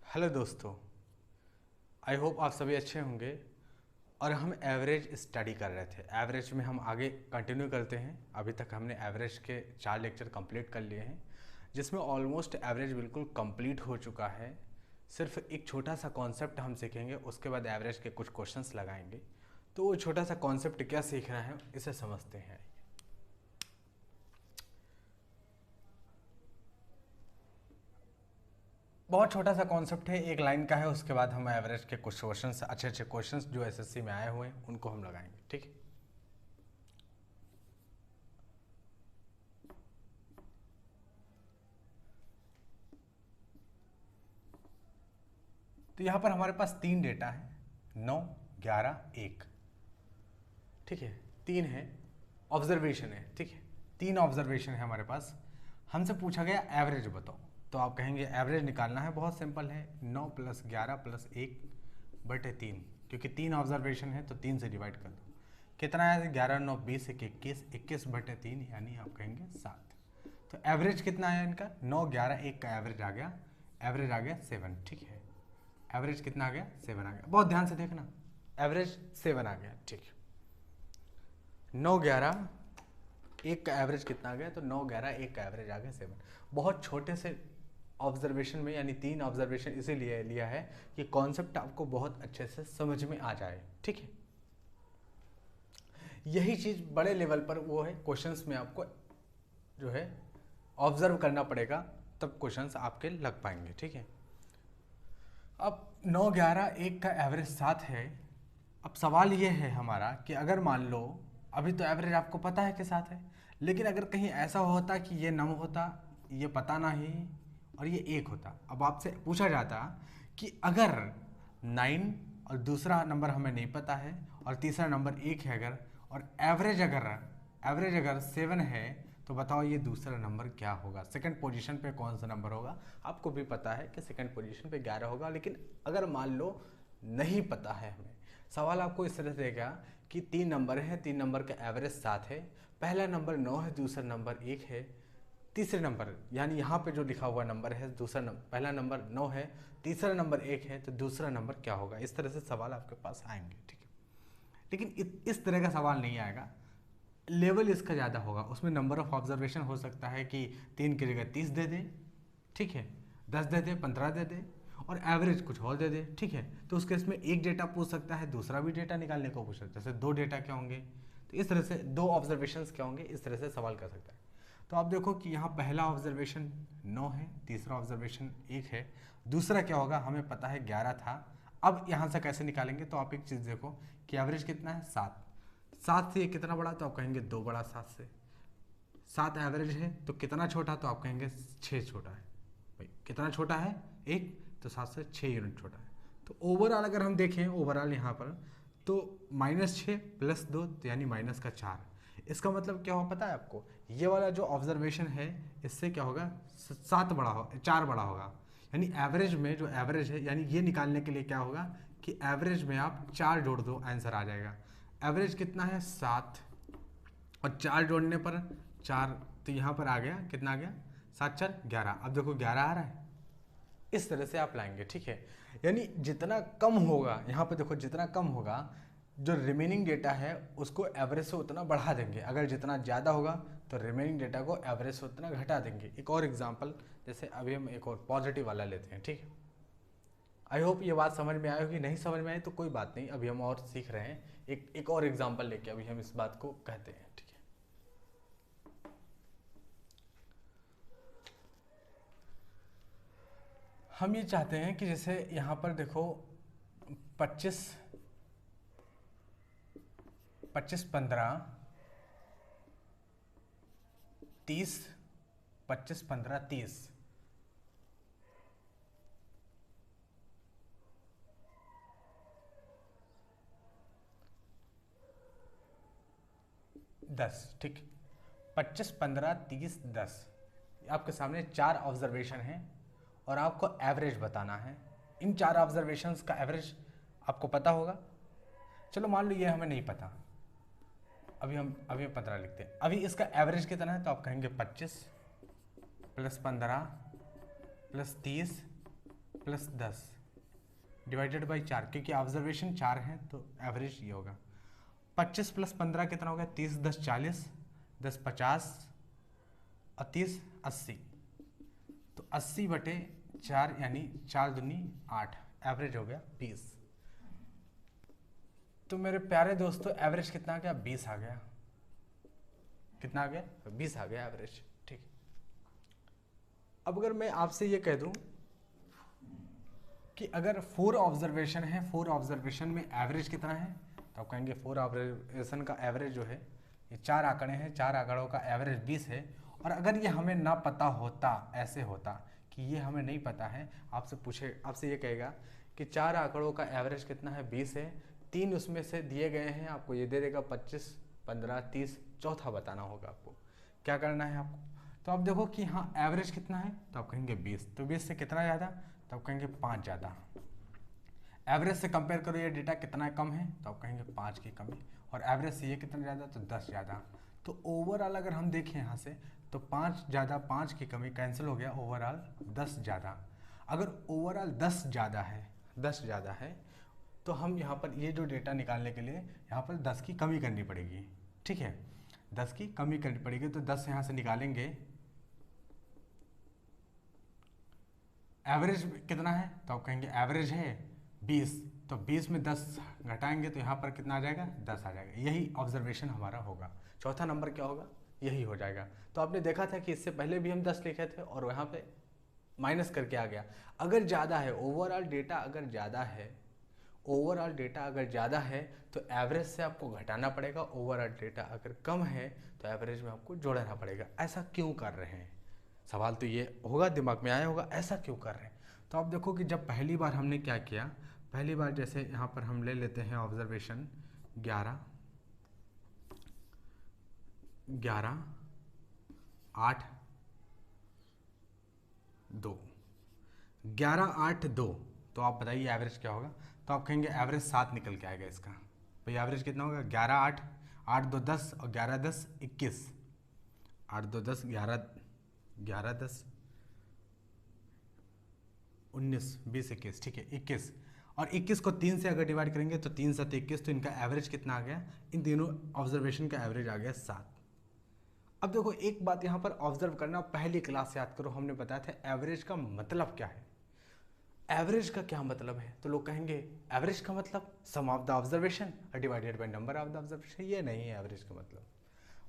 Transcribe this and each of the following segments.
Hello दोस्तों, I hope आप सभी अच्छे होंगे। और हम एवरेज स्टडी कर रहे थे। एवरेज में हम आगे कंटिन्यू करते हैं। अभी तक हमने एवरेज के 4 लेक्चर कंप्लीट कर लिए हैं, जिसमें ऑलमोस्ट एवरेज बिल्कुल कंप्लीट हो चुका है। सिर्फ एक छोटा सा कॉन्सेप्ट हम सीखेंगे, उसके बाद एवरेज के कुछ क्वेश्चंस लगाएंगे। तो वो छोटा सा कॉन्सेप्ट क्या सीख रहे हैं इसे समझते हैं। बहुत छोटा सा कॉन्सेप्ट है, एक लाइन का है। उसके बाद हम एवरेज के कुछ क्वेश्चंस, अच्छे अच्छे क्वेश्चंस जो एसएससी में आए हुए हैं उनको हम लगाएंगे। ठीक है। तो यहाँ पर हमारे पास 3 डेटा है, 9, 11, 1। ठीक है, 3 है, ऑब्जर्वेशन है। ठीक है, 3 ऑब्जर्वेशन है हमारे पास। हमसे पूछा गया एवरेज बताओ, तो आप कहेंगे एवरेज निकालना है, बहुत सिंपल है। 9 + 11 + 1 बटे 3, क्योंकि 3 ऑब्जर्वेशन है तो 3 से डिवाइड कर दो। कितना है? 11, 9, 20, 21, 21 बटे 3, यानी आप कहेंगे 7। तो एवरेज कितना है इनका? 9, 11, 1 का एवरेज आ गया। एवरेज आ गया 7। ठीक है, एवरेज कितना आ गया? 7 आ गया। बहुत ध्यान से देखना, एवरेज 7 आ गया। ठीक है, 9, 11, 1 का एवरेज कितना आ गया? तो 9, 11, 1 का एवरेज आ गया 7। बहुत छोटे से ऑब्जर्वेशन में, यानी 3 ऑब्जर्वेशन इसीलिए लिया है कि कॉन्सेप्ट आपको बहुत अच्छे से समझ में आ जाए। ठीक है, यही चीज़ बड़े लेवल पर वो है, क्वेश्चंस में आपको जो है ऑब्जर्व करना पड़ेगा, तब क्वेश्चंस आपके लग पाएंगे। ठीक है, अब 9, 11, 1 का एवरेज 7 है। अब सवाल ये है हमारा कि अगर मान लो, अभी तो एवरेज आपको पता है कि 7 है, लेकिन अगर कहीं ऐसा होता कि ये 9 होता, ये पता नहीं, और ये 1 होता। अब आपसे पूछा जाता कि अगर 9 और दूसरा नंबर हमें नहीं पता है और तीसरा नंबर 1 है अगर, और एवरेज अगर 7 है, तो बताओ ये दूसरा नंबर क्या होगा? सेकंड पोजीशन पे कौन सा नंबर होगा? आपको भी पता है कि सेकंड पोजीशन पे 11 होगा, लेकिन अगर मान लो नहीं पता है हमें, सवाल आपको इस तरह से देगा कि 3 नंबर है, 3 नंबर का एवरेज 7 है, पहला नंबर 9 है, दूसरा नंबर 1 है, तीसरे नंबर, यानी यहाँ पे जो लिखा हुआ नंबर है, दूसरा नंबर, पहला नंबर 9 है, तीसरा नंबर 1 है, तो दूसरा नंबर क्या होगा? इस तरह से सवाल आपके पास आएंगे। ठीक है, लेकिन इस तरह का सवाल नहीं आएगा, लेवल इसका ज़्यादा होगा। उसमें नंबर ऑफ ऑब्जर्वेशन हो सकता है कि 3 की जगह 30 दे दे, ठीक है, 10 दे दे, 15 दे दे, और एवरेज कुछ और दे दे। ठीक है, तो उस केस में एक डेटा पूछ सकता है, दूसरा भी डेटा निकालने को पूछ सकता है। जैसे 2 डेटा क्या होंगे, तो इस तरह से 2 ऑब्जर्वेशंस क्या होंगे, इस तरह से सवाल कर सकता है। तो आप देखो कि यहाँ पहला ऑब्जर्वेशन 9 है, तीसरा ऑब्जर्वेशन 1 है, दूसरा क्या होगा हमें पता है 11 था। अब यहाँ से कैसे निकालेंगे? तो आप एक चीज़ देखो कि एवरेज कितना है? 7। 7 से ये कितना बड़ा? तो आप कहेंगे 2 बड़ा 7 से। 7 एवरेज है तो कितना छोटा? तो आप कहेंगे 6 छोटा है। भाई कितना छोटा है? 1, तो 7 से 6 यूनिट छोटा है। तो ओवरऑल अगर हम देखें, ओवरऑल यहाँ पर तो -6 + 2, तो यानी -4। इसका मतलब क्या हो पता है आपको? ये वाला जो ऑब्जर्वेशन है, इससे क्या होगा? 7 बड़ा हो, 4 बड़ा होगा। यानी एवरेज में जो एवरेज है, यानी ये निकालने के लिए क्या होगा कि एवरेज में आप 4 जोड़ दो, आंसर आ जाएगा। एवरेज कितना है? 7, और 4 जोड़ने पर 4, तो यहाँ पर आ गया, कितना आ गया? 7, 4, 11। अब देखो 11 आ रहा है, इस तरह से आप लाएंगे। ठीक है, यानी जितना कम होगा, यहाँ पे देखो जितना कम होगा, जो रिमेनिंग डेटा है उसको एवरेज से उतना बढ़ा देंगे। अगर जितना ज़्यादा होगा तो रिमेनिंग डेटा को एवरेज से उतना घटा देंगे। एक और एग्जांपल, जैसे अभी हम एक और पॉजिटिव वाला लेते हैं। ठीक है, आई होप ये बात समझ में आई होगी। नहीं समझ में आई तो कोई बात नहीं, अभी हम और सीख रहे हैं। एक और एग्जांपल लेके अभी हम इस बात को कहते हैं। ठीक है, हम ये चाहते हैं कि जैसे यहाँ पर देखो 25, 25, 15, 30, 25, 15, 30, 10। ठीक, 25, 15, 30, 10, आपके सामने 4 ऑब्जर्वेशन हैं और आपको एवरेज बताना है। इन 4 ऑब्जर्वेशंस का एवरेज आपको पता होगा। चलो मान लो ये हमें नहीं पता, अभी 15 लिखते हैं। अभी इसका एवरेज कितना है? तो आप कहेंगे 25 + 15 + 30 प्लस 10 डिवाइडेड बाई 4, क्योंकि ऑब्जर्वेशन 4 है तो एवरेज ये होगा। 25 प्लस 15 कितना हो गया? 30, 10 40, 10 50 और 30 80, तो 80/4 यानी 4 दूनी 8, एवरेज हो गया 20। तो मेरे प्यारे दोस्तों एवरेज कितना आ गया? 20 आ गया। कितना आ गया? 20 आ गया एवरेज। ठीक। अब अगर मैं आपसे ये कह दूं कि अगर 4 ऑब्जर्वेशन है, 4 ऑब्जर्वेशन में एवरेज कितना है, तो आप कहेंगे 4 ऑब्जर्वेशन का एवरेज जो है, ये 4 आंकड़े हैं, 4 आंकड़ों का एवरेज 20 है। और अगर ये हमें ना पता होता, ऐसे होता कि ये हमें नहीं पता है, आपसे ये कहेगा कि 4 आंकड़ों का एवरेज कितना है? 20 है। 3 उसमें से दिए गए हैं, आपको ये दे देगा 25, 15, 30, चौथा बताना होगा आपको। क्या करना है आपको? तो आप देखो कि हाँ एवरेज कितना है, तो आप कहेंगे 20, तो 20 से कितना ज़्यादा, तो आप कहेंगे 5 ज़्यादा। एवरेज से कंपेयर करो ये डेटा कितना कम है, तो आप कहेंगे 5 की कमी, और एवरेज से ये कितना ज़्यादा, तो 10 ज़्यादा। तो ओवरऑल अगर हम देखें यहाँ से, तो 5 ज़्यादा 5 की कमी कैंसिल हो गया, ओवरऑल 10 ज़्यादा। अगर ओवरऑल 10 ज़्यादा है, 10 ज़्यादा है, तो हम यहाँ पर ये जो डेटा निकालने के लिए यहाँ पर 10 की कमी करनी पड़ेगी। ठीक है, 10 की कमी करनी पड़ेगी, तो 10 यहाँ से निकालेंगे, एवरेज कितना है, तो आप कहेंगे एवरेज है 20, तो 20 में 10 घटाएंगे तो यहाँ पर कितना आ जाएगा? 10 आ जाएगा। यही ऑब्जर्वेशन हमारा होगा। चौथा नंबर क्या होगा? यही हो जाएगा। तो आपने देखा था कि इससे पहले भी हम 10 लिखे थे और यहाँ पे माइनस करके आ गया। अगर ज़्यादा है ओवरऑल डेटा, अगर ज़्यादा है ओवरऑल डेटा अगर ज़्यादा है तो एवरेज से आपको घटाना पड़ेगा, ओवरऑल डेटा अगर कम है तो एवरेज में आपको जोड़ना पड़ेगा। ऐसा क्यों कर रहे हैं? सवाल तो ये होगा, दिमाग में आया होगा, ऐसा क्यों कर रहे हैं? तो आप देखो कि जब पहली बार हमने क्या किया, पहली बार जैसे यहाँ पर हम ले लेते हैं ऑब्जर्वेशन 11, 8, 2, 11, 8, 2, तो आप बताइए एवरेज क्या होगा? तो आप कहेंगे एवरेज 7 निकल के आएगा इसका। भाई एवरेज कितना होगा? 11, 8, 8, 2, 10 और 11, 10, 21, 8, 2, 10, 11, 11, 10, 19, 20, 21, ठीक है 21, और 21 को 3 से अगर डिवाइड करेंगे तो 3 7 21, तो इनका एवरेज कितना आ गया? इन तीनों ऑब्जर्वेशन का एवरेज आ गया 7। अब देखो एक बात यहाँ पर ऑब्जर्व करना, पहली क्लास याद करो, हमने बताया था एवरेज का मतलब क्या है। एवरेज का क्या मतलब है? तो लोग कहेंगे एवरेज का मतलब sum of the observation divided by number of the observation. ये नहीं है एवरेज का मतलब,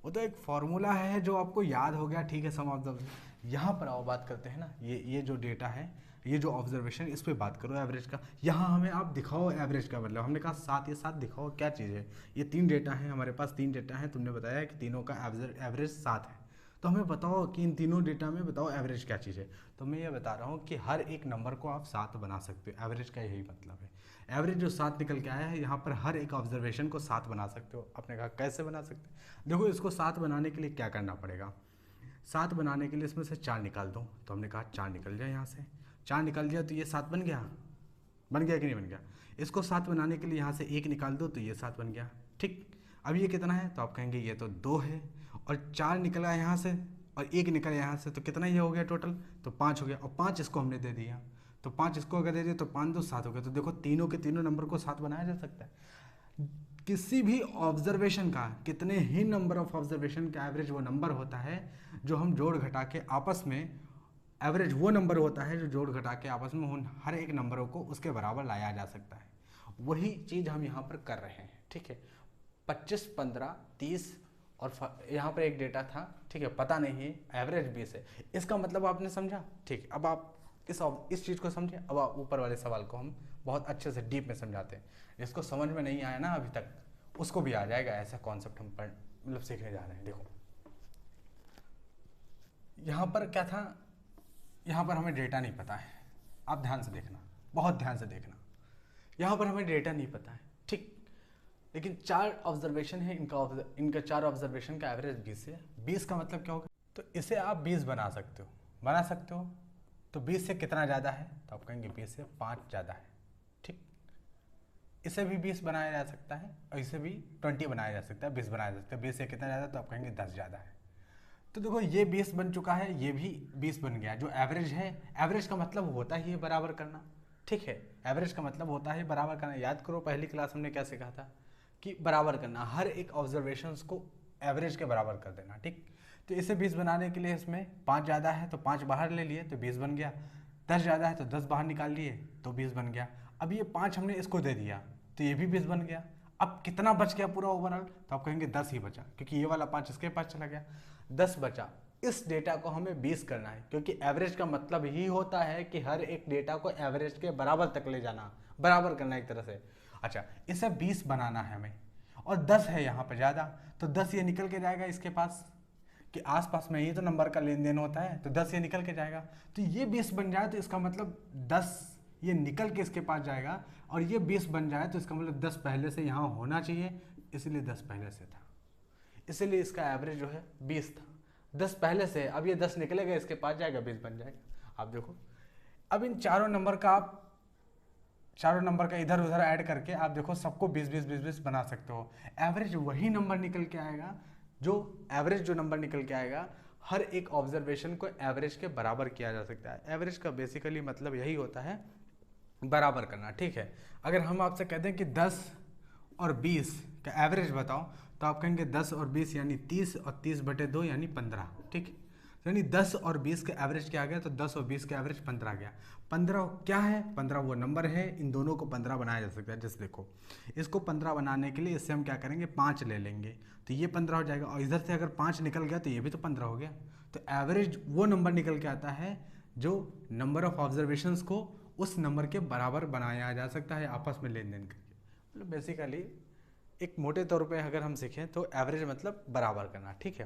वो तो एक फॉर्मूला है जो आपको याद हो गया, ठीक है, सम ऑफ द। यहाँ पर आओ बात करते हैं ना, ये जो डेटा है, ये जो ऑब्जर्वेशन, इस पर बात करो एवरेज का। यहाँ हमें आप दिखाओ एवरेज का मतलब, हमने कहा 7, ये 7 दिखाओ क्या चीज़ है। ये 3 डेटा है हमारे पास, 3 डेटा है, तुमने बताया कि तीनों का एवरेज 7 है, तो हमें बताओ कि इन तीनों डेटा में बताओ एवरेज क्या चीज़ है। तो मैं ये बता रहा हूँ कि हर एक नंबर को आप 7 बना सकते हो, एवरेज का यही मतलब है। एवरेज जो 7 निकल के आया है, यहाँ पर हर एक ऑब्जर्वेशन को 7 बना सकते हो। आपने कहा कैसे बना सकते हैं? देखो इसको 7 बनाने के लिए क्या करना पड़ेगा? 7 बनाने के लिए इसमें से 4 निकाल दो, तो हमने कहा 4 निकल जाए, यहाँ से 4 निकल गया तो ये 7 बन गया, बन गया कि नहीं बन गया? इसको 7 बनाने के लिए यहाँ से 1 निकाल दो तो ये 7 बन गया। ठीक, अब ये कितना है? तो आप कहेंगे ये तो 2 है, और 4 निकला यहाँ से और 1 निकला यहाँ से, तो कितना ये हो गया टोटल? तो 5 हो गया, और 5 इसको हमने दे दिया, तो 5 इसको अगर दे दिया तो 5 2 7 हो गया। तो देखो तीनों के तीनों नंबर को 7 बनाया जा सकता है। किसी भी ऑब्जर्वेशन का, कितने ही नंबर ऑफ ऑब्जर्वेशन का एवरेज वो नंबर होता है जो हम जोड़ घटा के आपस में, एवरेज वो नंबर होता है जो जोड़ घटा के आपस में उन हर एक नंबरों को उसके बराबर लाया जा सकता है। वही चीज़ हम यहाँ पर कर रहे हैं। ठीक है, 25, 15, 30 और यहाँ पर एक डेटा था, ठीक है, पता नहीं है, एवरेज 20 है। इसका मतलब आपने समझा? ठीक, अब आप इस चीज़ को समझे। अब आप ऊपर वाले सवाल को हम बहुत अच्छे से डीप में समझाते हैं। जिसको समझ में नहीं आया ना अभी तक, उसको भी आ जाएगा। ऐसा कॉन्सेप्ट हम मतलब सीखने जा रहे हैं। देखो यहाँ पर क्या था, यहाँ पर हमें डेटा नहीं पता है। आप ध्यान से देखना, बहुत ध्यान से देखना। यहाँ पर हमें डेटा नहीं पता है, ठीक, लेकिन 4 ऑब्जर्वेशन है, इनका 4 ऑब्जर्वेशन का एवरेज 20 है। 20 का मतलब क्या होगा? तो इसे आप 20 बना सकते हो, तो 20 से कितना ज़्यादा है? तो आप कहेंगे 20 से 5 ज़्यादा है। ठीक, इसे भी 20 बनाया जा सकता है और इसे भी 20 बनाया जा सकता है, 20 बनाया जा सकता है। 20 से कितना ज़्यादा? तो आप कहेंगे 10 ज़्यादा है। तो देखो ये 20 बन चुका है, ये भी 20 बन गया। जो एवरेज है, एवरेज का मतलब होता ही है बराबर करना। ठीक है। एवरेज का मतलब होता है बराबर करना। याद करो पहली क्लास हमने क्या सीखा था कि बराबर करना, हर एक ऑब्जर्वेशंस को एवरेज के बराबर कर देना। ठीक, तो इसे 20 बनाने के लिए इसमें 5 ज़्यादा है तो 5 बाहर ले लिए तो 20 बन गया, 10 ज़्यादा है तो 10 बाहर निकाल लिए तो 20 बन गया। अब ये 5 हमने इसको दे दिया तो ये भी 20 बन गया। अब कितना बच गया पूरा ओवरऑल, तो आप कहेंगे 10 ही बचा, क्योंकि ये वाला 5 इसके पास चला गया, 10 बचा। इस डेटा को हमें 20 करना है, क्योंकि एवरेज का मतलब ही होता है कि हर एक डेटा को एवरेज के बराबर तक ले जाना, बराबर करना एक तरह से। अच्छा, इसे 20 बनाना है हमें, और 10 है यहाँ पर ज़्यादा, तो 10 ये निकल के जाएगा इसके पास, कि आसपास में ही तो नंबर का लेन देन होता है, तो 10 ये निकल के जाएगा। तो ये 20 बन जाए तो इसका मतलब 10 ये निकल के इसके पास जाएगा, और ये 20 बन जाए तो इसका मतलब 10 पहले से यहाँ होना चाहिए, इसलिए 10 पहले से था, इसलिए इसका एवरेज जो है 20 था। 10 पहले से, अब ये 10 निकलेगा इसके पास जाएगा, 20 बन जाएगा। आप देखो, अब इन चारों नंबर का इधर उधर ऐड करके आप देखो सबको 20-20-20-20 बना सकते हो। एवरेज वही नंबर निकल के आएगा जो नंबर निकल के आएगा, हर एक ऑब्जर्वेशन को एवरेज के बराबर किया जा सकता है। एवरेज का बेसिकली मतलब यही होता है बराबर करना। ठीक है, अगर हम आपसे कहते हैं कि 10 और 20 का एवरेज बताओ, तो आप कहेंगे 10 और 20 यानी 30, और 30/2 यानी 15। ठीक, यानी 10 और 20 का एवरेज क्या आ गया, तो 10 और 20 का एवरेज 15 आ गया। 15 क्या है, 15 वो नंबर है, इन दोनों को 15 बनाया जा सकता है। जैसे देखो, इसको 15 बनाने के लिए इससे हम क्या करेंगे, 5 ले लेंगे तो ये 15 हो जाएगा, और इधर से अगर 5 निकल गया तो ये भी तो 15 हो गया। तो एवरेज वो नंबर निकल के आता है जो नंबर ऑफ ऑब्जर्वेशंस को उस नंबर के बराबर बनाया जा सकता है आपस में लेन देन करके। मतलब बेसिकली एक मोटे तौर पे अगर हम सीखें तो एवरेज मतलब बराबर करना। ठीक है,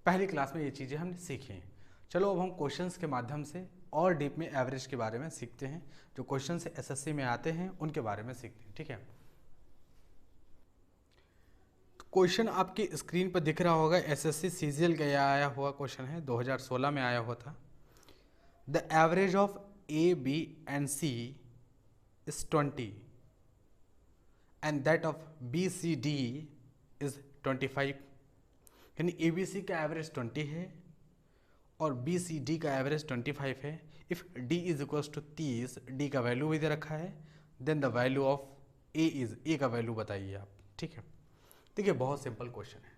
पहली क्लास में ये चीज़ें हमने सीखी हैं। चलो अब हम क्वेश्चंस के माध्यम से और डीप में एवरेज के बारे में सीखते हैं, जो क्वेश्चन एसएससी में आते हैं उनके बारे में सीखते हैं। ठीक है, क्वेश्चन आपकी स्क्रीन पर दिख रहा होगा, एसएससी सीजीएल का आया हुआ क्वेश्चन है, 2016 में आया हुआ था। The average of A B and C is 20 and that of B C D is 25। यानी ए बी सी का एवरेज 20 है और बी सी डी का एवरेज 25 है। If D is equals to 30, D का वैल्यू भी दे रखा है, then the value of A is, A का वैल्यू बताइए आप। ठीक है, देखिए बहुत सिंपल क्वेश्चन है।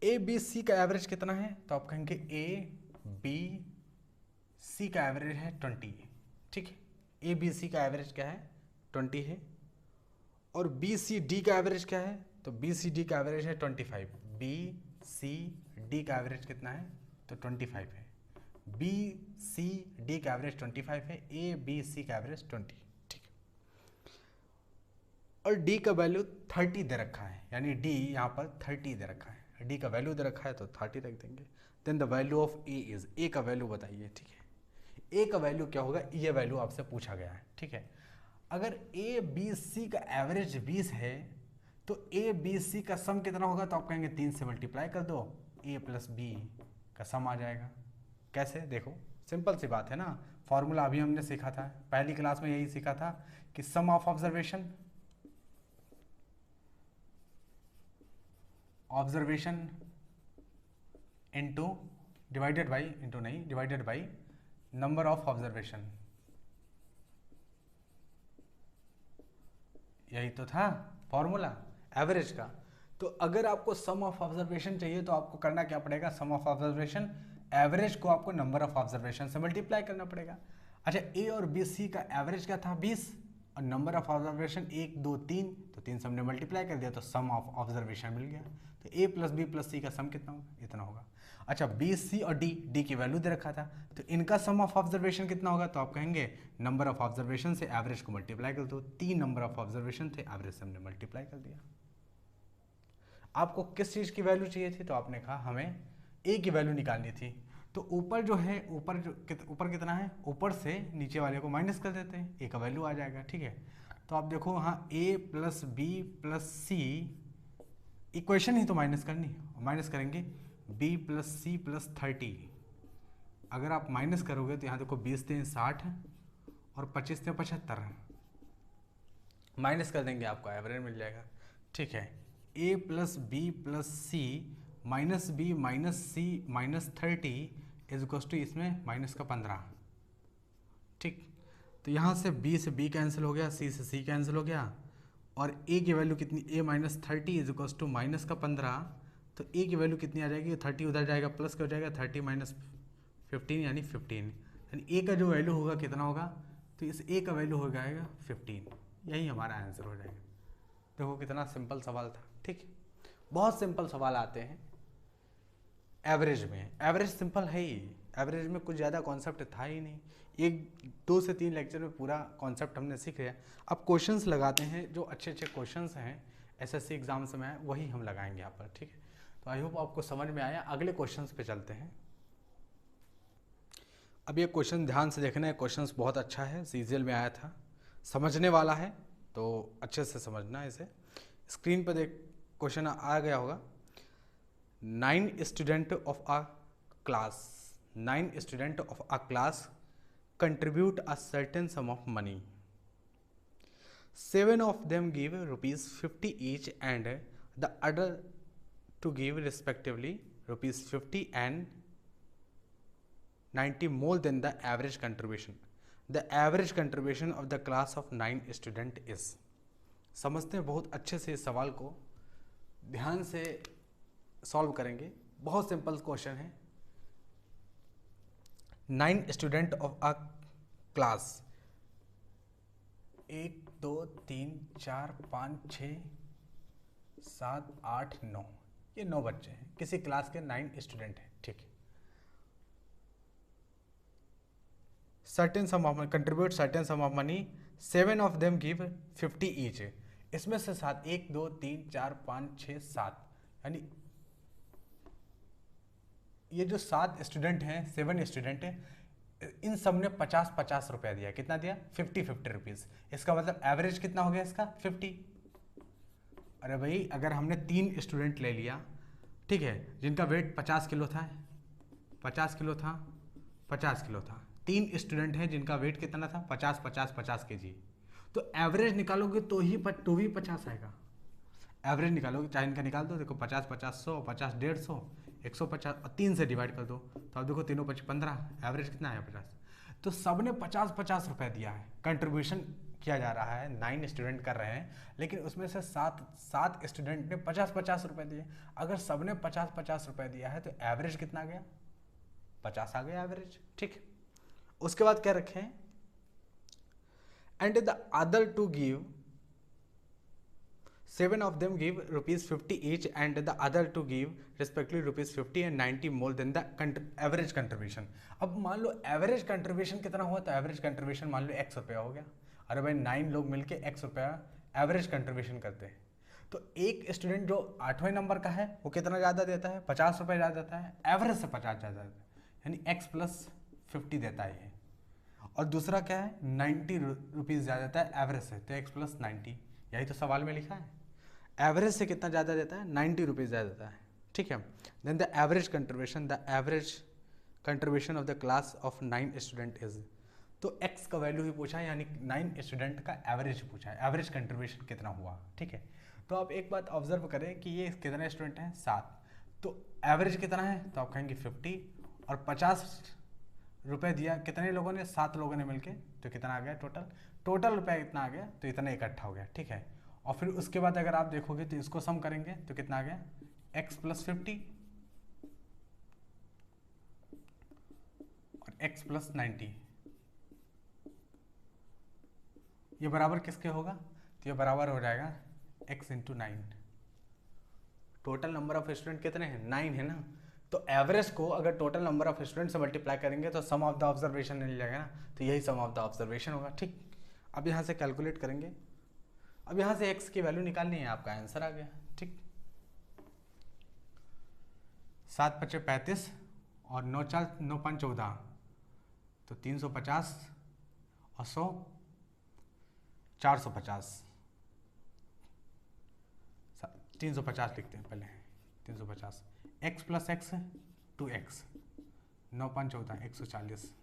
ए बी सी का एवरेज कितना है, तो आप कहेंगे ए बी सी का एवरेज है 20। ठीक है, ए बी सी का एवरेज क्या है, 20 है, और बी सी डी का एवरेज क्या है, तो बी सी डी का एवरेज है 25। बी सी डी का एवरेज कितना है, तो 25 है। बी सी डी का एवरेज 25 है, ए बी सी का एवरेज 20। ठीक है, और डी का वैल्यू 30 दे रखा है, यानी डी यहाँ पर 30 दे रखा है, डी का वैल्यू दे रखा है तो 30 रख देंगे। Then the value of A is, A का वैल्यू बताइए। ठीक है, ए का वैल्यू क्या होगा, ये वैल्यू आपसे पूछा गया है। ठीक है, अगर ए बी सी का एवरेज 20 है तो ए बी सी का सम कितना होगा, तो आप कहेंगे 3 से मल्टीप्लाई कर दो, ए प्लस बी का सम आ जाएगा। कैसे, देखो सिंपल सी बात है ना, फॉर्मूला अभी हमने सीखा था, पहली क्लास में यही सीखा था कि sum of observation into divided by number of observation, यही तो था फॉर्मूला एवरेज का। तो अगर आपको सम ऑफ ऑब्जर्वेशन चाहिए तो आपको करना क्या पड़ेगा, सम ऑफ ऑब्जर्वेशन एवरेज को आपको नंबर ऑफ ऑब्जर्वेशन से मल्टीप्लाई करना पड़ेगा। अच्छा, ए और बी सी का एवरेज क्या था 20, और नंबर ऑफ ऑब्जर्वेशन 1 2 3, तो 3 से हमने मल्टीप्लाई कर दिया तो सम ऑफ ऑब्जर्वेशन मिल गया। तो ए प्लस बी प्लस सी का सम कितना होगा, इतना होगा। अच्छा, बी सी और डी की वैल्यू दे रखा था, तो इनका सम ऑफ ऑब्जर्वेशन कितना होगा, तो आप कहेंगे नंबर ऑफ ऑब्जर्वेशन से एवरेज को मल्टीप्लाई कर दो। 3 नंबर ऑफ ऑब्जर्वेशन थे, एवरेज से हमने मल्टीप्लाई कर दिया। आपको किस चीज़ की वैल्यू चाहिए थी, तो आपने कहा हमें ए की वैल्यू निकालनी थी। तो ऊपर जो है, ऊपर कितना है, ऊपर से नीचे वाले को माइनस कर देते हैं, ए का वैल्यू आ जाएगा। ठीक है, तो आप देखो हाँ, ए प्लस बी प्लस सी, इक्वेशन ही तो माइनस करनी, माइनस करेंगे बी प्लस सी प्लस 30। अगर आप माइनस करोगे तो यहाँ देखो 20 से 60 और 25 से 75, माइनस कर देंगे आपको एवरेज मिल जाएगा। ठीक है, A plus B plus C minus B minus C minus 30 is equal to, इसमें माइनस का 15, ठीक। तो यहाँ से b से b कैंसिल हो गया, c से c कैंसिल हो गया, और a की वैल्यू कितनी, a minus 30 is equals to minus का 15, तो a की वैल्यू कितनी आ जाएगी, 30 उधर जाएगा प्लस का हो जाएगा, 30 माइनस 15 यानी 15, यानी a का जो वैल्यू होगा कितना होगा, तो इस a का वैल्यू हो जाएगा 15, यही हमारा आंसर हो जाएगा। देखो कितना सिंपल सवाल था। ठीक, बहुत सिंपल सवाल आते हैं एवरेज में, एवरेज सिंपल है ही, एवरेज में कुछ ज़्यादा कॉन्सेप्ट था ही नहीं, 1 2 से 3 लेक्चर में पूरा कॉन्सेप्ट हमने सीख लिया। अब क्वेश्चंस लगाते हैं, जो अच्छे अच्छे क्वेश्चंस हैं एसएससी एग्जाम्स में वही हम लगाएंगे यहाँ पर। ठीक है, तो आई होप आपको समझ में आया। अगले क्वेश्चंस पे चलते हैं। अब ये क्वेश्चन ध्यान से देखना है, क्वेश्चंस बहुत अच्छा है, सीजीएल में आया था, समझने वाला है, तो अच्छे से समझना इसे। स्क्रीन पर देख क्वेश्चन आ गया होगा। 9 students of a class contribute a certain sum of money. 7 of them give rupees 50 each and the other to give respectively rupees 50 and 90 more than the average contribution. The average contribution of the class of 9 students is. समझते हैं बहुत अच्छे से इस सवाल को, ध्यान से सॉल्व करेंगे। बहुत सिंपल क्वेश्चन है। 9 स्टूडेंट ऑफ अ क्लास, 1 2 3 4 5 6 7 8 9, ये 9 बच्चे हैं, किसी क्लास के 9 स्टूडेंट हैं। ठीक है, certain some of contribute certain some of money, 7 of them give 50 each. इसमें से 7, 1 2 3 4 5 6 7, यानी ये जो 7 स्टूडेंट हैं, 7 स्टूडेंट हैं, इन सब ने 50-50 रुपया दिया। कितना दिया? 50-50 रुपीज़। इसका मतलब एवरेज कितना हो गया इसका? 50। अरे भाई अगर हमने 3 स्टूडेंट ले लिया, ठीक है, जिनका वेट 50 किलो था, 50 किलो था, 50 किलो था, 3 स्टूडेंट हैं जिनका वेट कितना था? 50-50-50 kg, तो एवरेज निकालोगे तो ही 50 आएगा। एवरेज निकालोगे, चाहे इनका निकाल दो, देखो 50-50 100, 50 150, 150 और 3 से डिवाइड कर दो, तो अब देखो तीनों 15, एवरेज कितना है? 50। तो सब ने 50-50 रुपये दिया है, कंट्रीब्यूशन किया जा रहा है, 9 स्टूडेंट कर रहे हैं, लेकिन उसमें से 7 स्टूडेंट ने 50-50 रुपये दिए। अगर सब ने 50-50 रुपये दिया है तो एवरेज कितना गया? 50 आ गया एवरेज। ठीक, उसके बाद क्या रखे हैं? And the other two give, 7 of them give rupees 50 each and the other to give respectively rupees 50 and 90 more than the average contribution. अब मान लो एवरेज कंट्रीब्यूशन कितना हुआ, तो एवरेज कंट्रीब्यूशन मान लो X रुपया हो गया। अरे भाई 9 लोग मिलके X रुपया एवरेज कंट्रीब्यूशन करते हैं, तो एक स्टूडेंट जो 8वें नंबर का है वो कितना ज़्यादा देता है? 50 रुपये ज़्यादा देता है, एवरेज से 50 ज़्यादा देता है, यानी X + 50 देता है। और दूसरा क्या है? 90 रुपीज़ ज़्यादा देता है एवरेज से, तो X + 90, यही तो सवाल में लिखा है। एवरेज से कितना ज़्यादा देता है? 90 रुपीज़ ज़्यादा देता है। ठीक है, then the average contribution of the class of 9 student is, तो x का वैल्यू ही पूछा है, यानी 9 स्टूडेंट का एवरेज पूछा है, एवरेज कंट्रीब्यूशन कितना हुआ। ठीक है, तो आप एक बात ऑब्जर्व करें कि ये कितने स्टूडेंट हैं? 7, तो एवरेज कितना है? तो आप कहेंगे 50, और 50 रुपये दिया कितने लोगों ने? 7 लोगों ने मिलके, तो कितना आ गया टोटल रुपया कितना आ गया? तो इतना इकट्ठा हो गया। ठीक है, और फिर उसके बाद अगर आप देखोगे तो इसको सम करेंगे तो कितना आ गया? X + 50 और X + 90, ये बराबर किसके होगा? तो ये बराबर हो जाएगा X × 9। Total number of student कितने हैं? 9 है ना, तो एवरेज को अगर टोटल नंबर ऑफ स्टूडेंट से मल्टीप्लाई करेंगे तो सम ऑफ द ऑब्जर्वेशन मिल जाएगा ना, तो यही सम ऑफ द ऑब्जर्वेशन होगा। ठीक, अब यहाँ से कैलकुलेट करेंगे, अब यहाँ से x की वैल्यू निकालनी है, आपका आंसर आ गया। ठीक, 7 × 5 = 35 और 9 × 4 9 × 5 = 14, तो 350 और 100 450, 350 लिखते हैं पहले, 350, x + x 2x, 9 × 5 = 14, 140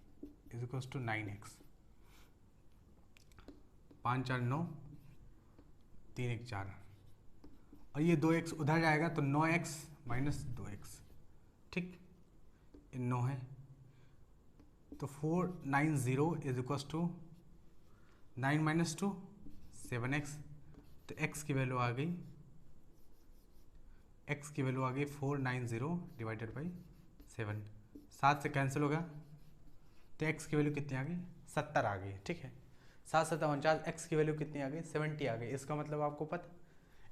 = 9x, 5 × 4 = 9, 3 × 1 = 4, और ये 2x उधर जाएगा तो 9x - 2x। ठीक, 9 है, तो 490 is equal to 9 minus 2 7x। तो x की वैल्यू आ गई 490 डिवाइडेड बाई 7। 7 से कैंसिल होगा तो x की वैल्यू कितनी आ गई 70 आ गई। ठीक है, 7 7 49, x की वैल्यू कितनी आ गई 70 आ गई। इसका मतलब आपको पता,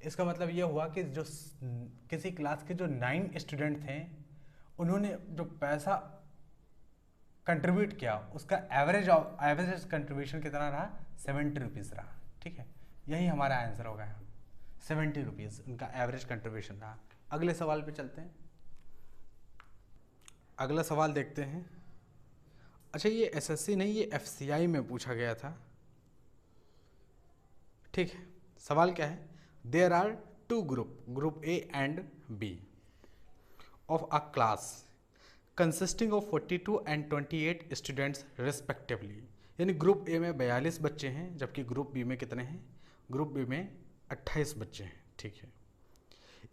इसका मतलब ये हुआ कि जो किसी क्लास के जो 9 स्टूडेंट थे उन्होंने जो पैसा कंट्रीब्यूट किया उसका एवरेज कंट्रीब्यूशन कितना रहा 70 रुपीज़ रहा। ठीक है, यही हमारा आंसर होगा 70 रुपीज़ उनका एवरेज कंट्रीब्यूशन रहा। अगले सवाल पे चलते हैं। अगला सवाल देखते हैं। अच्छा, ये एसएससी नहीं, ये एफसीआई में पूछा गया था। ठीक है, सवाल क्या है, there are two group A and B of a class consisting of 42 and 28 students respectively. यानी ग्रुप ए में 42 बच्चे हैं जबकि ग्रुप बी में कितने हैं, ग्रुप बी में 28 बच्चे हैं। ठीक है,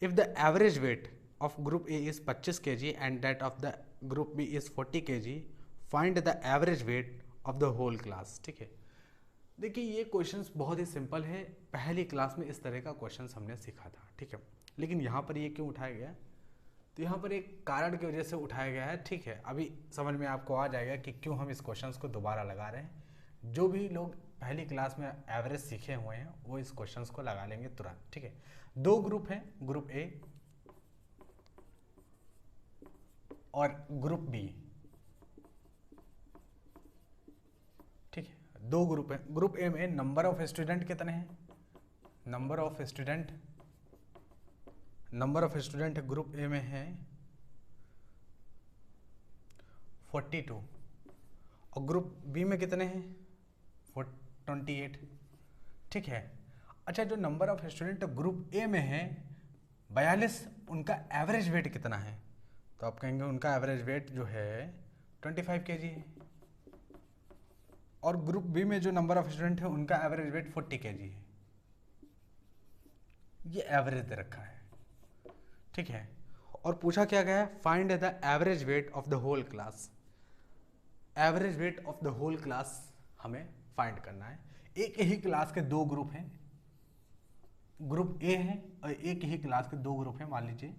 if the average weight of group A is 25 kg and that of the group B is 40 kg, find the average weight of the whole class. ठीक है, देखिए ये क्वेश्चंस बहुत ही सिंपल है, पहली क्लास में इस तरह का क्वेश्चंस हमने सीखा था। ठीक है, लेकिन यहाँ पर ये क्यों उठाया गया, तो यहाँ पर एक कारण की वजह से उठाया गया है। ठीक है, अभी समझ में आपको आ जाएगा कि क्यों हम इस क्वेश्चंस को दोबारा लगा रहे हैं। जो भी लोग पहली क्लास में एवरेज सीखे हुए हैं वो इस क्वेश्चंस को लगा लेंगे तुरंत। ठीक है, दो ग्रुप हैं, ग्रुप ए और ग्रुप बी। ठीक है, दो ग्रुप है। ग्रुप ए में नंबर ऑफ स्टूडेंट कितने हैं, number of student group A में है 42 और ग्रुप बी में कितने हैं 28। ठीक है, अच्छा जो number of student group A में है 42, उनका एवरेज वेट कितना है, तो आप कहेंगे उनका एवरेज वेट जो है 25 kg है। और ग्रुप बी में जो नंबर ऑफ स्टूडेंट है उनका एवरेज वेट 40 kg है। ये एवरेज दे रखा है। ठीक है, और पूछा क्या गया है, find the average weight of the whole class. Average weight of the whole class हमें फाइंड करना है। एक ही क्लास के दो ग्रुप हैं, ग्रुप ए है और एक ही क्लास के दो ग्रुप हैं मान लीजिए।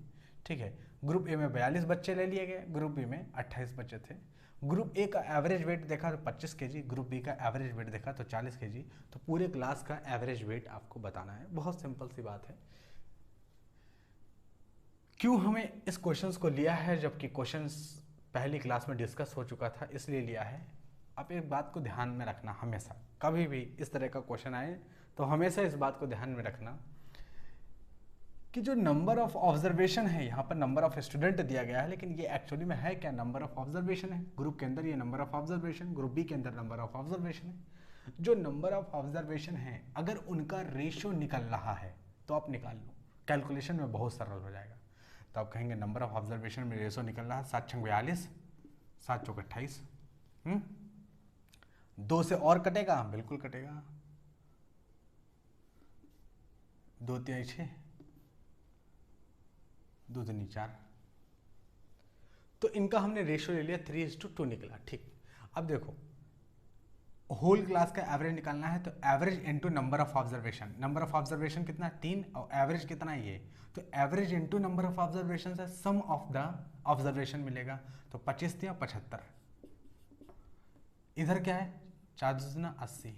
ठीक है, ग्रुप ए में 42 बच्चे ले लिए गए, ग्रुप बी में 28 बच्चे थे। ग्रुप ए का एवरेज वेट देखा तो 25 kg, ग्रुप बी का एवरेज वेट देखा तो 40 kg। तो पूरे क्लास का एवरेज वेट आपको बताना है। बहुत सिंपल सी बात है। क्यों हमें इस क्वेश्चंस को लिया है जबकि क्वेश्चंस पहली क्लास में डिस्कस हो चुका था, इसलिए लिया है। आप एक बात को ध्यान में रखना, हमेशा कभी भी इस तरह का क्वेश्चन आए तो हमेशा इस बात को ध्यान में रखना कि जो नंबर ऑफ ऑब्जर्वेशन है, यहाँ पर नंबर ऑफ स्टूडेंट दिया गया है लेकिन ये एक्चुअली में है क्या, नंबर ऑफ ऑब्जर्वेशन है। ग्रुप के अंदर ये number of observation, group B के अंदर नंबर ऑफ ऑब्जर्वेशन है। जो नंबर ऑफ ऑब्जर्वेशन है अगर उनका रेशियो निकल रहा है तो आप निकाल लो, कैलकुलेशन में बहुत सरल हो जाएगा। तो आप कहेंगे नंबर ऑफ ऑब्जर्वेशन में रेशियो निकल रहा है 7 × 42, 7 × 28। 2 से और कटेगा, बिल्कुल कटेगा, 2 × 3 = 6, 2 × 3 = 4। तो इनका हमने रेशियो ले लिया 3:2 निकला। ठीक, अब देखो होल क्लास का एवरेज निकालना है तो average into number of observation. Number of observation कितना है 3 और एवरेज कितना है ये, तो average into number of observation से सम ऑफ द ऑब्जर्वेशन मिलेगा। तो 25 या 75, इधर क्या है 4 × 80।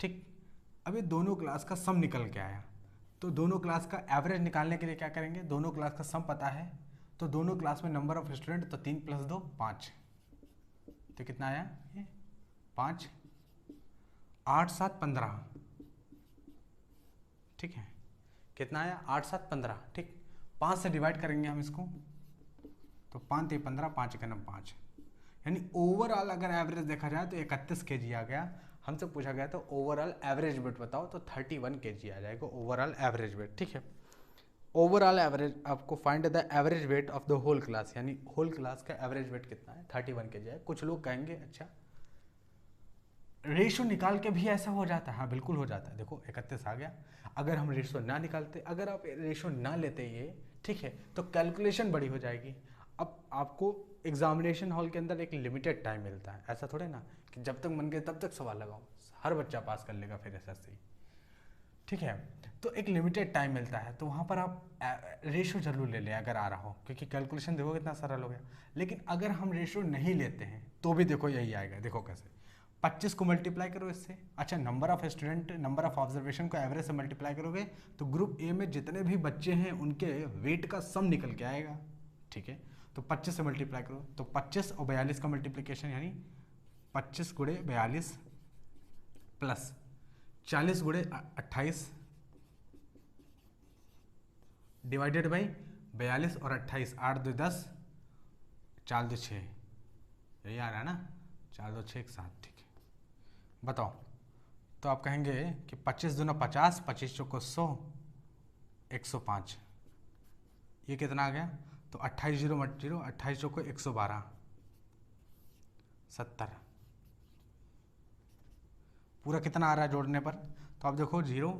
ठीक, अब ये दोनों क्लास का सम निकल के आया, तो दोनों क्लास का एवरेज निकालने के लिए क्या करेंगे, दोनों क्लास का सम पता है तो दोनों क्लास में नंबर ऑफ स्टूडेंट, तो 3 + 2 = 5। तो कितना आया ये 5, 8 × 7 = 15। ठीक है, कितना आया 8 × 7 = 15। ठीक, 5 से डिवाइड करेंगे हम इसको तो 5 × 3 = 15, 5 × 9 = 5। यानी ओवरऑल अगर एवरेज देखा जाए तो 31 kg आ गया। हमसे पूछा गया तो ओवरऑल एवरेज वेट बताओ, तो 31 kg आ जाएगा ओवरऑल एवरेज वेट। ठीक है, ओवरऑल एवरेज आपको find the average weight of the whole class, यानी होल क्लास का एवरेज वेट कितना है 31 kg है। कुछ लोग कहेंगे अच्छा रेशो निकाल के भी ऐसा हो जाता है, हाँ बिल्कुल हो जाता है। देखो 31 आ गया, अगर हम रेशो ना निकालते, अगर आप रेशो ना लेते ये, ठीक है, तो कैलकुलेशन बड़ी हो जाएगी। अब आपको एग्जामिनेशन हॉल के अंदर एक लिमिटेड टाइम मिलता है, ऐसा थोड़े ना कि जब तक मन करे तब तक सवाल लगाओ, हर बच्चा पास कर लेगा फिर एसएससी, ठीक है। तो एक लिमिटेड टाइम मिलता है, तो वहाँ पर आप रेशो जरूर ले लें अगर आ रहा हो, क्योंकि कैलकुलेशन देखो कितना सरल हो गया। लेकिन अगर हम रेशो नहीं लेते हैं तो भी देखो यही आएगा, देखो कैसे, 25 को मल्टीप्लाई करो इससे, अच्छा number of student, number of observation को एवरेज से मल्टीप्लाई करोगे तो ग्रुप ए में जितने भी बच्चे हैं उनके वेट का सम निकल के आएगा, ठीक है। तो 25 से मल्टीप्लाई करो, तो 25 और 42 का मल्टीप्लिकेशन यानी 25 गुणे 42 प्लस 40 गुणे 28 डिवाइडेड बाई 42 और 28, 8 2 10, 4 2 6, यही आ रहा है ना, 4 2 6 1 7, ठीक है। बताओ, तो आप कहेंगे कि 25 दूना 50, 25 चौको 100, 105, ये कितना आ गया, तो 28 0 मट 0, 28 चौको 112, 70, पूरा कितना आ रहा है जोड़ने पर, तो आप देखो 0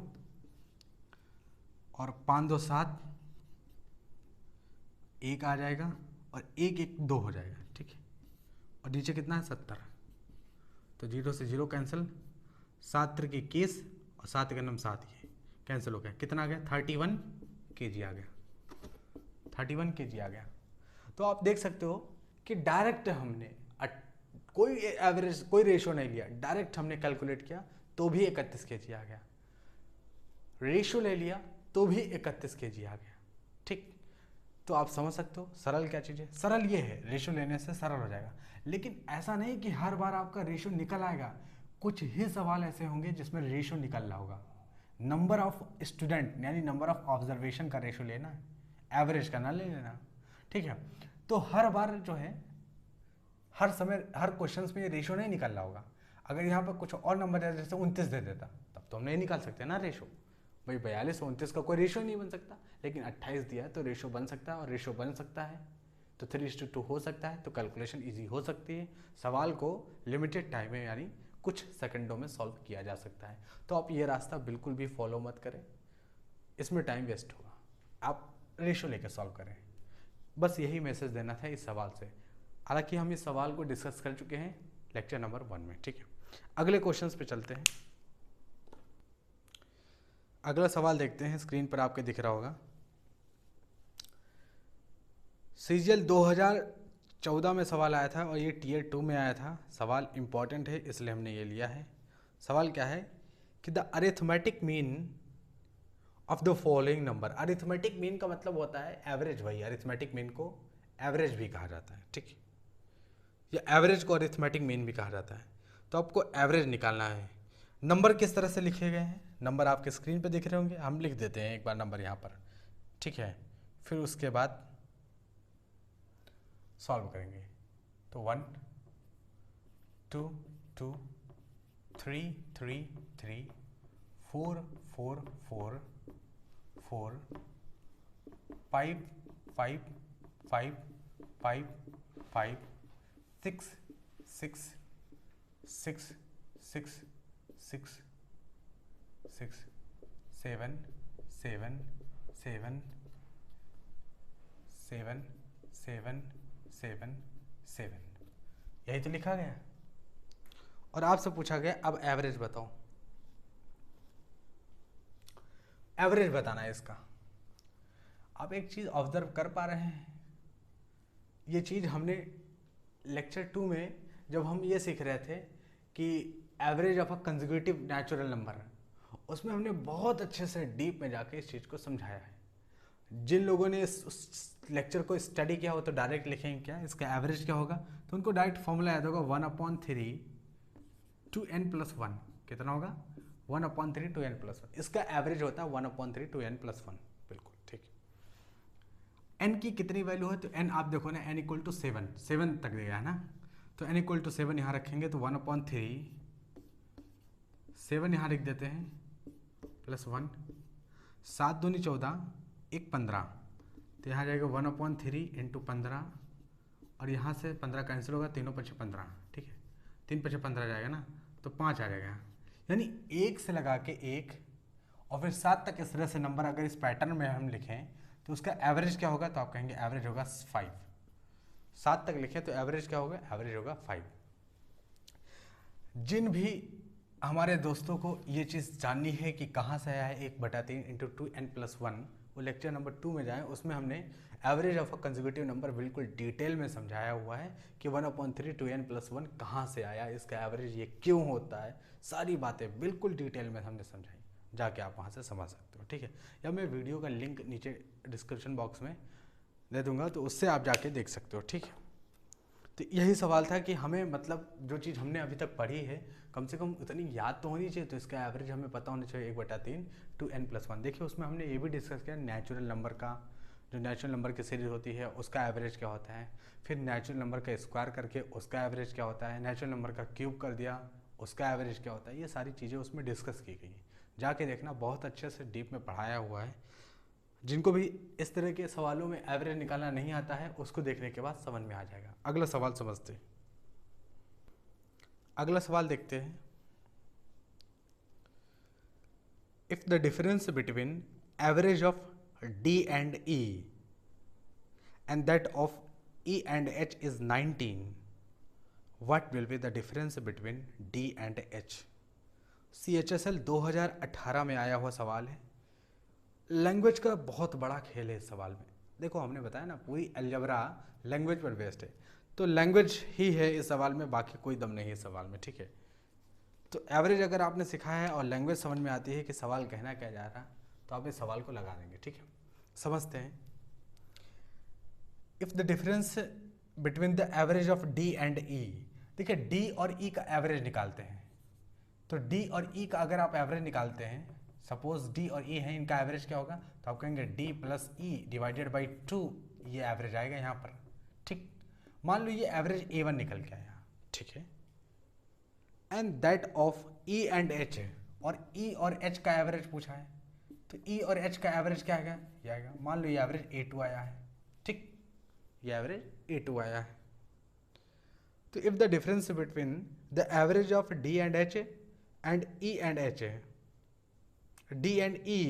और 5 2 7, 1 आ जाएगा और 1 1 2 हो जाएगा, ठीक है। और नीचे कितना है 70, तो 0 से 0 कैंसिल, 7 3 21 और 7 1 7, ये कैंसिल हो गया, कितना आ गया 31 kg आ गया, 31 kg आ गया। तो आप देख सकते हो कि डायरेक्ट हमने कोई एवरेज, कोई रेशो नहीं लिया, डायरेक्ट हमने कैलकुलेट किया तो भी 31 kg आ गया, रेशो ले लिया तो भी 31 kg आ गया, ठीक। तो आप समझ सकते हो सरल क्या चीज़ है, सरल ये है, रेशो लेने से सरल हो जाएगा। लेकिन ऐसा नहीं कि हर बार आपका रेशो निकल आएगा, कुछ ही सवाल ऐसे होंगे जिसमें रेशो निकल रहा होगा। नंबर ऑफ स्टूडेंट यानी नंबर ऑफ ऑब्जर्वेशन का रेशो लेना है, एवरेज का ना ले लेना, ठीक है। तो हर बार जो है, हर समय हर क्वेश्चंस में ये रेशो नहीं निकल रहा होगा। अगर यहाँ पर कुछ और नंबर है जैसे 29 दे देता, तब तो हम नहीं निकाल सकते ना रेशो, भाई 42 और 29 का कोई रेशो नहीं बन सकता। लेकिन 28 दिया है तो रेशो बन सकता है, और रेशो बन सकता है तो 3:2 हो सकता है, तो कैलकुलेशन इजी हो सकती है। सवाल को लिमिटेड टाइम में यानी कुछ सेकंडों में सॉल्व किया जा सकता है। तो आप ये रास्ता बिल्कुल भी फॉलो मत करें, इसमें टाइम वेस्ट होगा, आप रेशो लेकर सॉल्व करें। बस यही मैसेज देना था इस सवाल से। हालांकि हम इस सवाल को डिस्कस कर चुके हैं लेक्चर नंबर 1 में, ठीक है। अगले क्वेश्चंस पे चलते हैं। अगला सवाल देखते हैं, स्क्रीन पर आपके दिख रहा होगा। सीजीएल 2014 में सवाल आया था और ये टीयर 2 में आया था। सवाल इम्पॉर्टेंट है इसलिए हमने ये लिया है। सवाल क्या है कि the arithmetic mean of the following number. Arithmetic mean का मतलब होता है एवरेज, भाई अरिथमेटिक मीन को एवरेज भी कहा जाता है, ठीक है, या एवरेज को अरिथमेटिक मीन भी कहा जाता है। तो आपको एवरेज निकालना है। नंबर किस तरह से लिखे गए हैं, नंबर आपके स्क्रीन पे दिख रहे होंगे, हम लिख देते हैं एक बार नंबर यहाँ पर, ठीक है। फिर उसके बाद सॉल्व करेंगे। तो 1 2 2 3 3 3 4 4 4 4 5 5 5 5 5 6 6 6 6 6 6 7 7 7 7 7 7 7, यही तो लिखा गया। और आपसे पूछा गया अब एवरेज बताओ, एवरेज बताना है इसका। आप एक चीज ऑब्जर्व कर पा रहे हैं, ये चीज हमने लेक्चर 2 में जब हम ये सीख रहे थे कि average of a consecutive natural number, उसमें हमने बहुत अच्छे से डीप में जाके इस चीज़ को समझाया है। जिन लोगों ने इस लेक्चर को स्टडी किया हो तो डायरेक्ट लिखेंगे क्या इसका एवरेज क्या होगा, तो उनको डायरेक्ट फॉर्मूला याद होगा 1/3 to n+1, कितना होगा 1/3 to n+1। इसका एवरेज होता है 1/3 to n+1, बिल्कुल ठीक है। n की कितनी वैल्यू है, तो n आप देखो ना, n = 7 तक दिया है ना, तो n = 7 यहाँ रखेंगे तो 1/3, 7 यहाँ लिख देते हैं +1, 7 दूनी 14, 1 15, तो यहाँ जाएगा 1/3 × 15, और यहाँ से 15 कैंसिल होगा, 3 × 5 15, ठीक है, 3 × 5 15 जाएगा ना, तो 5 आ जाएगा। यानी 1 से लगा के 1 और फिर 7 तक इस तरह से नंबर अगर इस पैटर्न में हम लिखें तो उसका एवरेज क्या होगा, तो आप कहेंगे एवरेज होगा 5। 7 तक लिखे तो एवरेज क्या होगा, एवरेज होगा 5। जिन भी हमारे दोस्तों को ये चीज़ जाननी है कि कहाँ से आया है 1/3 इंटू 2n+1, वो लेक्चर नंबर 2 में जाएं, उसमें हमने average of a consecutive number बिल्कुल डिटेल में समझाया हुआ है कि 1/3 2n+1 कहाँ से आया, इसका एवरेज ये क्यों होता है, सारी बातें बिल्कुल डिटेल में हमने समझाई, जाके आप वहाँ से समझ सकते हो, ठीक है। या मैं वीडियो का लिंक नीचे डिस्क्रिप्शन बॉक्स में दे दूँगा, तो उससे आप जाके देख सकते हो, ठीक है। तो यही सवाल था कि हमें मतलब जो चीज़ हमने अभी तक पढ़ी है कम से कम उतनी याद तो होनी चाहिए, तो इसका एवरेज हमें पता होना चाहिए 1/3 2n+1। देखिए उसमें हमने ये भी डिस्कस किया नेचुरल नंबर का, जो नेचुरल नंबर की सीरीज होती है उसका एवरेज क्या होता है, फिर नेचुरल नंबर का स्क्वायर करके उसका एवरेज क्या होता है, नेचुरल नंबर का क्यूब कर दिया उसका एवरेज क्या होता है, ये सारी चीज़ें उसमें डिस्कस की गई है। जाके देखना, बहुत अच्छे से डीप में पढ़ाया हुआ है। जिनको भी इस तरह के सवालों में एवरेज निकालना नहीं आता है उसको देखने के बाद समझ में आ जाएगा। अगला सवाल समझते हैं, अगला सवाल देखते हैं। If the difference between average of D and E and that of E and H is 19, what will be the difference between D and H? CHSL 2018 में आया हुआ सवाल है। लैंग्वेज का बहुत बड़ा खेल है इस सवाल में। देखो हमने बताया ना पूरी अलजबरा लैंग्वेज पर बेस्ड है, तो लैंग्वेज ही है इस सवाल में, बाकी कोई दम नहीं है इस सवाल में, ठीक है। तो एवरेज अगर आपने सीखा है और लैंग्वेज समझ में आती है कि सवाल कहना क्या जा रहा, तो आप इस सवाल को लगा देंगे, ठीक है। समझते हैं। If the difference between the average of D and E, देखिए D और E का एवरेज निकालते हैं, तो D और E का अगर आप एवरेज निकालते हैं, सपोज D और E है, इनका एवरेज क्या होगा, तो आप कहेंगे D + E / 2, ये एवरेज आएगा यहाँ पर, ठीक। मान लो ये एवरेज A1 निकल के आया, ठीक है, and that of E and H, और E और H का एवरेज पूछा है, तो E और H का एवरेज क्या आएगा, ये आएगा, मान लो ये एवरेज A2 आया है, ठीक, ये एवरेज A2 आया है। तो if the difference between the average of D and H and E and H, D and E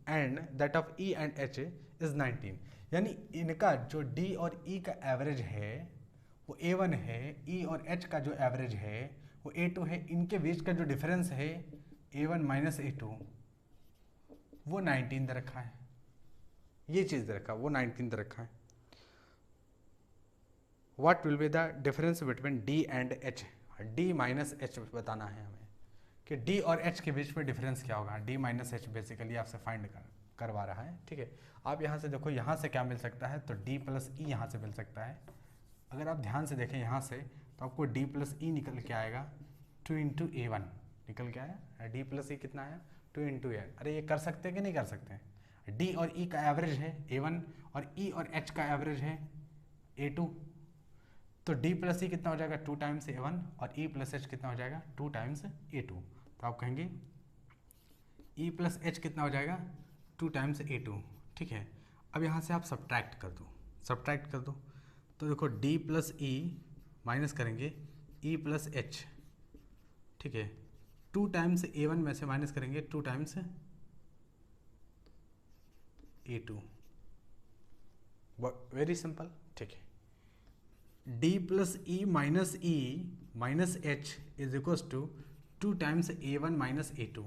and that of E and H is 19, यानी इनका जो D और E का एवरेज है वो A1 है, E और H का जो एवरेज है वो A2 है, इनके बीच का जो डिफरेंस है A1 - A2 वो 19 दे रखा है, ये चीज़ दे रखा है, वो 19 दे रखा है। What will be the difference between D and H, D - H बताना है हमें कि D और H के बीच में डिफरेंस क्या होगा। D - H बेसिकली आपसे फाइंड करवा रहा है, ठीक है। आप यहाँ से देखो, यहाँ से क्या मिल सकता है, तो D + E यहाँ से मिल सकता है। अगर आप ध्यान से देखें यहाँ से, तो आपको D + E निकल के आएगा 2 × A1 निकल के आया, D + E कितना आया 2 × A। अरे ये कर सकते हैं कि नहीं कर सकते हैं। D और E का एवरेज है A1 और E और H का एवरेज है A2, तो D + E कितना हो जाएगा 2 टाइम्स A1 और E + H कितना हो जाएगा 2 टाइम्स A2। तो आप कहेंगे E + H कितना हो जाएगा 2 टाइम्स A2, ठीक है। अब यहाँ से आप सब्ट्रैक्ट कर दो, तो देखो D + E माइनस करेंगे E + H, ठीक है, 2 टाइम्स A1 में से माइनस करेंगे 2 टाइम्स A2, वेरी सिंपल, ठीक है। D + E - H is equals to 2 times A1 - A2।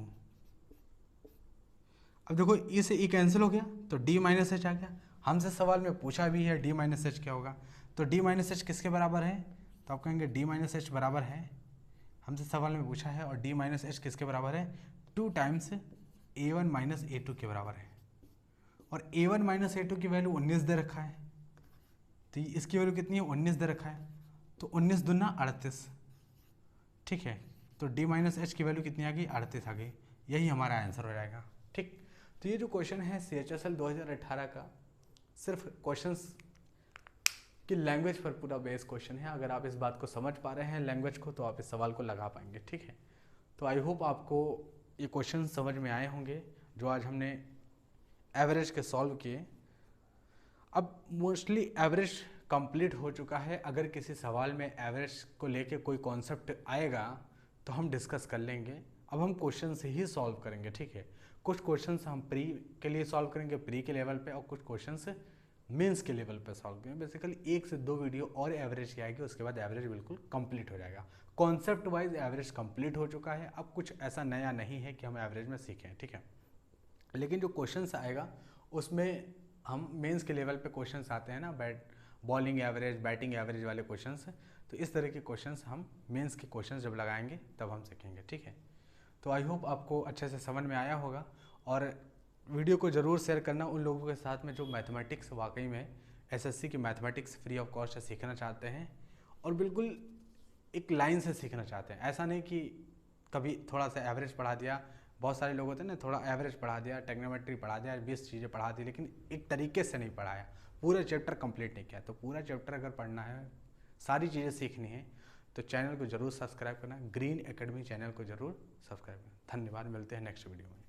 अब देखो E से E कैंसिल हो गया, तो D - H आ गया। हमसे सवाल में पूछा भी है D - H क्या होगा, तो D - H किसके बराबर है, तो आप कहेंगे D - H बराबर है, हमसे सवाल में पूछा है, और D - H किसके बराबर है 2 टाइम्स A1 - A2 के बराबर है, और A1 - A2 की वैल्यू 19 दे रखा है, तो इसकी वैल्यू कितनी है 19 दे रखा है, तो 19 दूना 38, ठीक है। तो D - H की वैल्यू कितनी आ गई 38 आ गई, यही हमारा आंसर हो जाएगा, ठीक। तो ये जो क्वेश्चन है CHSL 2018 का सिर्फ क्वेश्चंस की लैंग्वेज पर पूरा बेस क्वेश्चन है। अगर आप इस बात को समझ पा रहे हैं लैंग्वेज को, तो आप इस सवाल को लगा पाएंगे, ठीक है। तो आई होप आपको ये क्वेश्चन समझ में आए होंगे जो आज हमने एवरेज के सॉल्व किए। अब मोस्टली एवरेज कंप्लीट हो चुका है। अगर किसी सवाल में एवरेज को लेके कोई कॉन्सेप्ट आएगा तो हम डिस्कस कर लेंगे। अब हम क्वेश्चन से ही सॉल्व करेंगे, ठीक है। कुछ क्वेश्चंस हम प्री के लिए सॉल्व करेंगे, प्री के लेवल पे, और कुछ क्वेश्चंस मेंस के लेवल पे सॉल्व किए। बेसिकली 1 से 2 वीडियो और एवरेज की आएगी, उसके बाद एवरेज बिल्कुल कंप्लीट हो जाएगा। कॉन्सेप्ट वाइज एवरेज कंप्लीट हो चुका है, अब कुछ ऐसा नया नहीं है कि हम एवरेज में सीखें, ठीक है। लेकिन जो क्वेश्चंस आएगा उसमें हम मेंस के लेवल पे क्वेश्चंस आते हैं ना, बॉलिंग एवरेज, बैटिंग एवरेज वाले क्वेश्चंस, तो इस तरह के क्वेश्चंस हम मेंस के क्वेश्चंस जब लगाएंगे तब हम सीखेंगे, ठीक है। तो आई होप आपको अच्छे से समझ में आया होगा, और वीडियो को ज़रूर शेयर करना उन लोगों के साथ में जो मैथमेटिक्स वाकई में एसएससी की मैथमेटिक्स फ्री ऑफ कॉस्ट से सीखना चाहते हैं, और बिल्कुल एक लाइन से सीखना चाहते हैं। ऐसा नहीं कि कभी थोड़ा सा एवरेज पढ़ा दिया, बहुत सारे लोग होते हैं ना, थोड़ा एवरेज पढ़ा दिया, टेक्नोमेट्री पढ़ा दिया, 20 चीज़ें पढ़ा दी, लेकिन एक तरीके से नहीं पढ़ाया, पूरा चैप्टर कंप्लीट नहीं किया। तो पूरा चैप्टर अगर पढ़ना है, सारी चीज़ें सीखनी है, तो चैनल को ज़रूर सब्सक्राइब करना, ग्रीन एकेडमी चैनल को ज़रूर सब्सक्राइब करना। धन्यवाद, मिलते हैं नेक्स्ट वीडियो में।